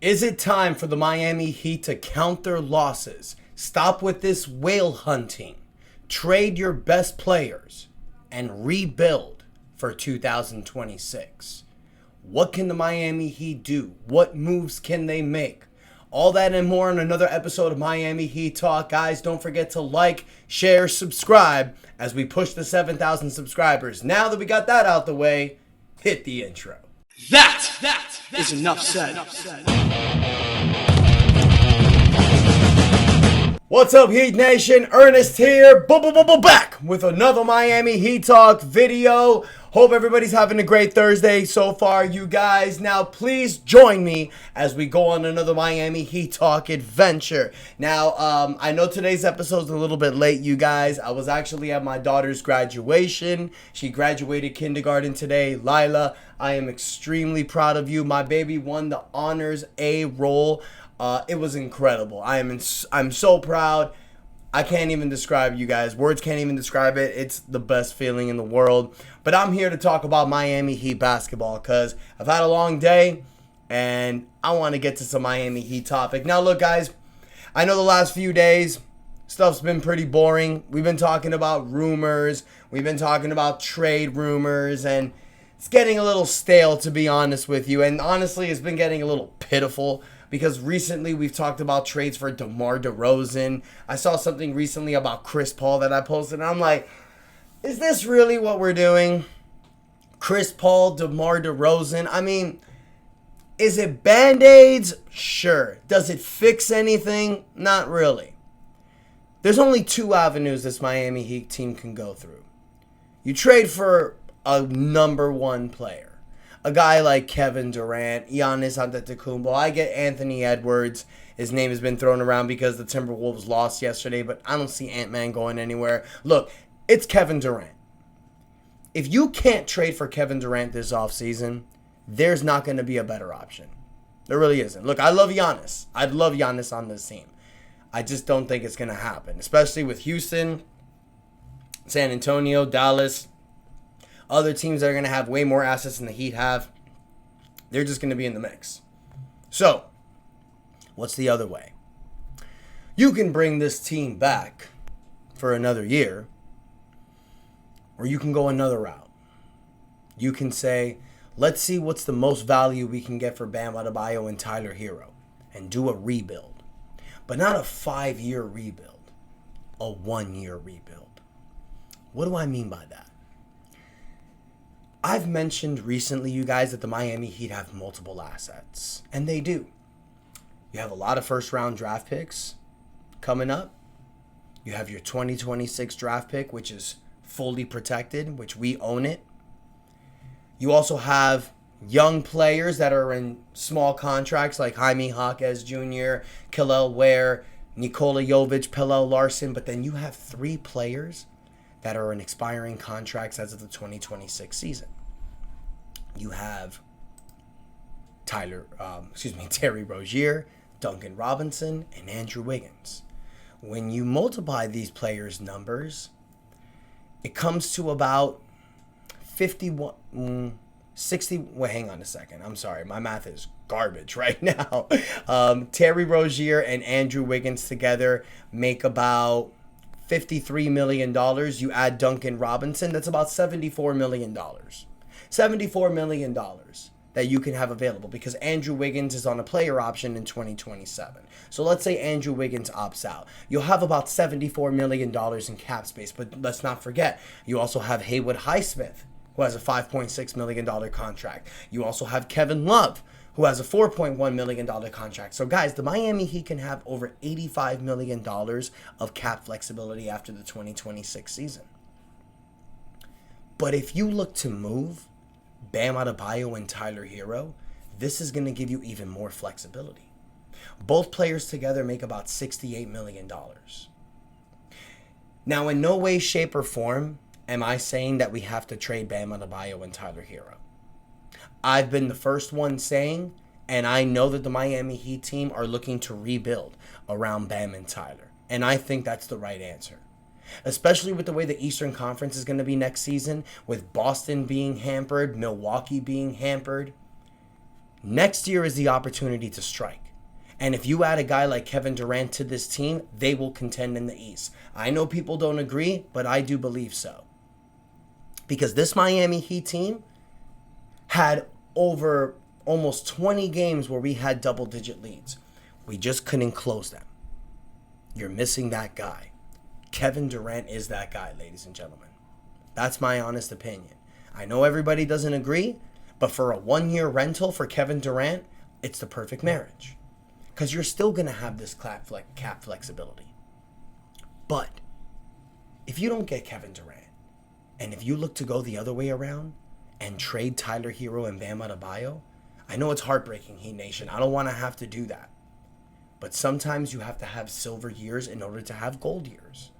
Is it time for the Miami Heat to count their losses? Stop with this whale hunting. Trade your best players and rebuild for 2026. What can the Miami Heat do? What moves can they make? All that and more on another episode of Miami Heat Talk. Guys, don't forget to like, share, subscribe as we push the 7,000 subscribers. Now that we got that out the way, hit the intro. That is enough said. What's up, Heat Nation? Ernest here, back with another Miami Heat Talk video. Hope everybody's having a great Thursday so far, you guys. Now, please join me as we go on another Miami Heat Talk adventure. Now, I know today's episode's a little bit late, you guys. I was actually at my daughter's graduation. She graduated kindergarten today. Lila, I am extremely proud of you. My baby won the Honors A role. It was incredible. I'm so proud. I can't even describe, you guys. Words can't even describe it. It's the best feeling in the world. But I'm here to talk about Miami Heat basketball because I've had a long day and I want to get to some Miami Heat topic. Now, look, guys, I know the last few days stuff's been pretty boring. We've been talking about rumors. We've been talking about trade rumors, and it's getting a little stale, to be honest with you. And honestly, it's been getting a little pitiful. Because recently we've talked about trades for DeMar DeRozan. I saw something recently about Chris Paul that I posted, and I'm like, is this really what we're doing? Chris Paul, DeMar DeRozan. I mean, is it Band-Aids? Sure. Does it fix anything? Not really. There's only two avenues this Miami Heat team can go through. You trade for a number one player. A guy like Kevin Durant, Giannis Antetokounmpo. I get Anthony Edwards. His name has been thrown around because the Timberwolves lost yesterday, but I don't see Ant-Man going anywhere. Look, it's Kevin Durant. If you can't trade for Kevin Durant this offseason, there's not going to be a better option. There really isn't. Look, I love Giannis. I'd love Giannis on this team. I just don't think it's going to happen, especially with Houston, San Antonio, Dallas. Other teams that are going to have way more assets than the Heat have, they're just going to be in the mix. So, what's the other way? You can bring this team back for another year, or you can go another route. You can say, let's see what's the most value we can get for Bam Adebayo and Tyler Hero, and do a rebuild. But not a 5-year rebuild, a 1-year rebuild. What do I mean by that? I've mentioned recently, you guys, that the Miami Heat have multiple assets. And they do. You have a lot of first-round draft picks coming up. You have your 2026 draft pick, which is fully protected, which we own it. You also have young players that are in small contracts like Jaime Jaquez Jr., Kel'el Ware, Nikola Jovic, Pelle Larsson. But then you have 3 players that are in expiring contracts as of the 2026 season. You have Terry Rozier, Duncan Robinson, and Andrew Wiggins. When you multiply these players' numbers, it comes to about 60. Wait, hang on a second. I'm sorry. My math is garbage right now. Terry Rozier and Andrew Wiggins together make about $53 million. You add Duncan Robinson, that's about $74 million. $74 million that you can have available because Andrew Wiggins is on a player option in 2027. So let's say Andrew Wiggins opts out. You'll have about $74 million in cap space, but let's not forget, you also have Haywood Highsmith, who has a $5.6 million contract. You also have Kevin Love, who has a $4.1 million contract. So guys, the Miami Heat can have over $85 million of cap flexibility after the 2026 season. But if you look to move Bam Adebayo and Tyler Hero, this is going to give you even more flexibility. Both players together make about $68 million. Now, in no way, shape, or form am I saying that we have to trade Bam Adebayo and Tyler Hero. I've been the first one saying, and I know that the Miami Heat team are looking to rebuild around Bam and Tyler. And I think that's the right answer. Especially with the way the Eastern Conference is going to be next season, with Boston being hampered, Milwaukee being hampered. Next year is the opportunity to strike. And if you add a guy like Kevin Durant to this team, they will contend in the East. I know people don't agree, but I do believe so. Because this Miami Heat team had over almost 20 games where we had double-digit leads. We just couldn't close them. You're missing that guy. Kevin Durant is that guy, ladies and gentlemen. That's my honest opinion. I know everybody doesn't agree, but for a one-year rental for Kevin Durant, it's the perfect marriage. Because you're still going to have this cap flexibility. But if you don't get Kevin Durant, and if you look to go the other way around and trade Tyler Hero and Bam Adebayo, I know it's heartbreaking, Heat Nation. I don't want to have to do that. But sometimes you have to have silver years in order to have gold years.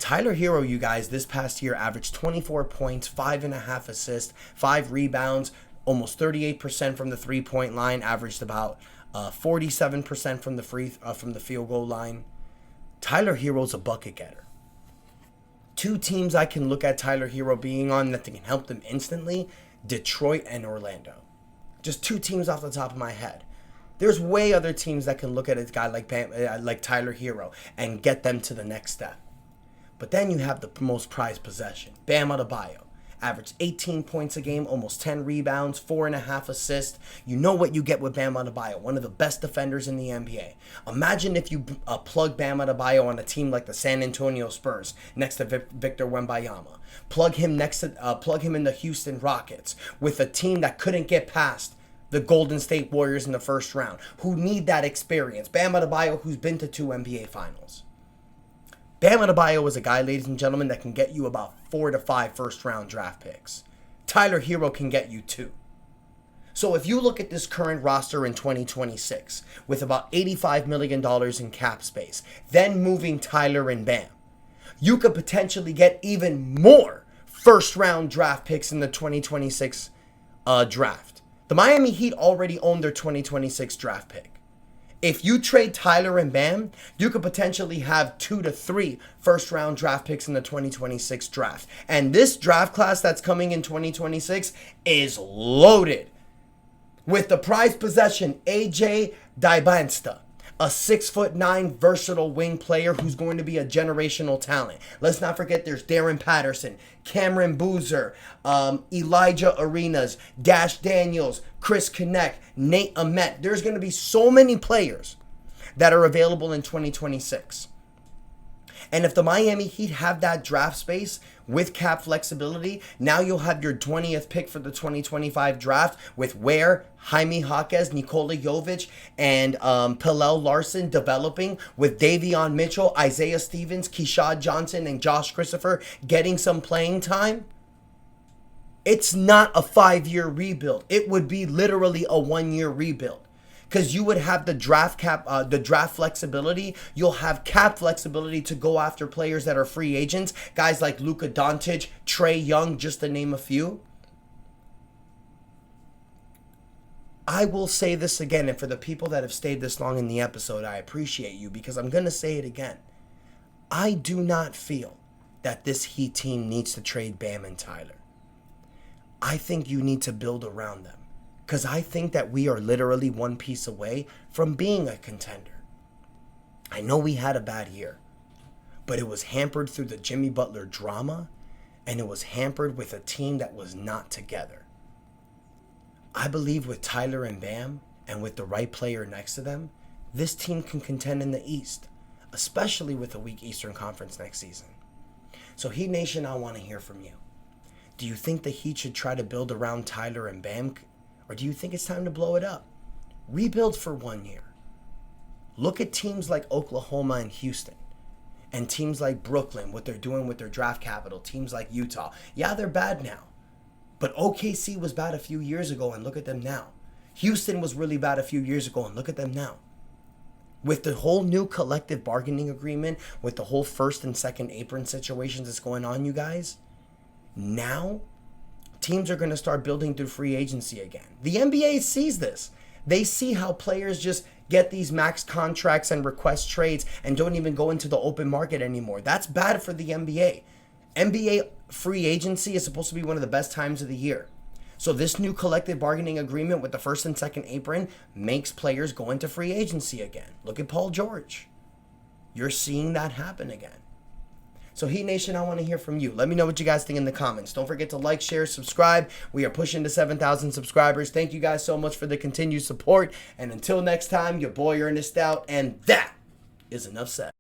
Tyler Hero, you guys, this past year averaged 24 points, 5.5 assists, 5 rebounds, almost 38% from the three-point line, averaged about 47% from the field goal line. Tyler Hero's a bucket getter. Two teams I can look at Tyler Hero being on that can help them instantly, Detroit and Orlando. Just two teams off the top of my head. There's way other teams that can look at a guy like Tyler Hero and get them to the next step. But then you have the most prized possession, Bam Adebayo. Averaged 18 points a game, almost 10 rebounds, 4.5 assists. You know what you get with Bam Adebayo, one of the best defenders in the NBA. Imagine if you plug Bam Adebayo on a team like the San Antonio Spurs next to Victor Wembanyama. Plug him in the Houston Rockets with a team that couldn't get past the Golden State Warriors in the first round, who need that experience. Bam Adebayo, who's been to 2 NBA Finals. Bam Adebayo is a guy, ladies and gentlemen, that can get you about 4 to 5 first-round draft picks. Tyler Hero can get you 2. So if you look at this current roster in 2026, with about $85 million in cap space, then moving Tyler and Bam, you could potentially get even more first-round draft picks in the 2026 draft. The Miami Heat already own their 2026 draft pick. If you trade Tyler and Bam, you could potentially have 2 to 3 first-round draft picks in the 2026 draft. And this draft class that's coming in 2026 is loaded with the prized possession, AJ Dybantsa, a 6'9" versatile wing player who's going to be a generational talent. Let's not forget there's Darren Patterson, Cameron Boozer, Elijah Arenas, Dash Daniels, Chris Kinect, Nate Ahmet. There's going to be so many players that are available in 2026. And if the Miami Heat have that draft space with cap flexibility, now you'll have your 20th pick for the 2025 draft with Ware, Jaime Jaquez, Nikola Jovic, and Pallel Larson developing, with Davion Mitchell, Isaiah Stevens, Keyshawn Johnson, and Josh Christopher getting some playing time. It's not a 5-year rebuild. It would be literally a 1-year rebuild. Because you would have the draft flexibility. You'll have cap flexibility to go after players that are free agents. Guys like Luka Doncic, Trae Young, just to name a few. I will say this again, and for the people that have stayed this long in the episode, I appreciate you, because I'm going to say it again. I do not feel that this Heat team needs to trade Bam and Tyler. I think you need to build around them. Because I think that we are literally one piece away from being a contender. I know we had a bad year, but it was hampered through the Jimmy Butler drama, and it was hampered with a team that was not together. I believe with Tyler and Bam, and with the right player next to them, this team can contend in the East, especially with a weak Eastern Conference next season. So Heat Nation, I want to hear from you. Do you think the Heat should try to build around Tyler and Bam? Or do you think it's time to blow it up? Rebuild for 1 year. Look at teams like Oklahoma and Houston. And teams like Brooklyn, what they're doing with their draft capital. Teams like Utah. Yeah, they're bad now. But OKC was bad a few years ago, and look at them now. Houston was really bad a few years ago, and look at them now. With the whole new collective bargaining agreement, with the whole first and second apron situations that's going on, you guys, now teams are going to start building through free agency again. The NBA sees this. They see how players just get these max contracts and request trades and don't even go into the open market anymore. That's bad for the NBA. NBA free agency is supposed to be one of the best times of the year. So this new collective bargaining agreement with the first and second apron makes players go into free agency again. Look at Paul George. You're seeing that happen again. So Heat Nation, I want to hear from you. Let me know what you guys think in the comments. Don't forget to like, share, subscribe. We are pushing to 7,000 subscribers. Thank you guys so much for the continued support. And until next time, your boy Ernest out. And that is enough said.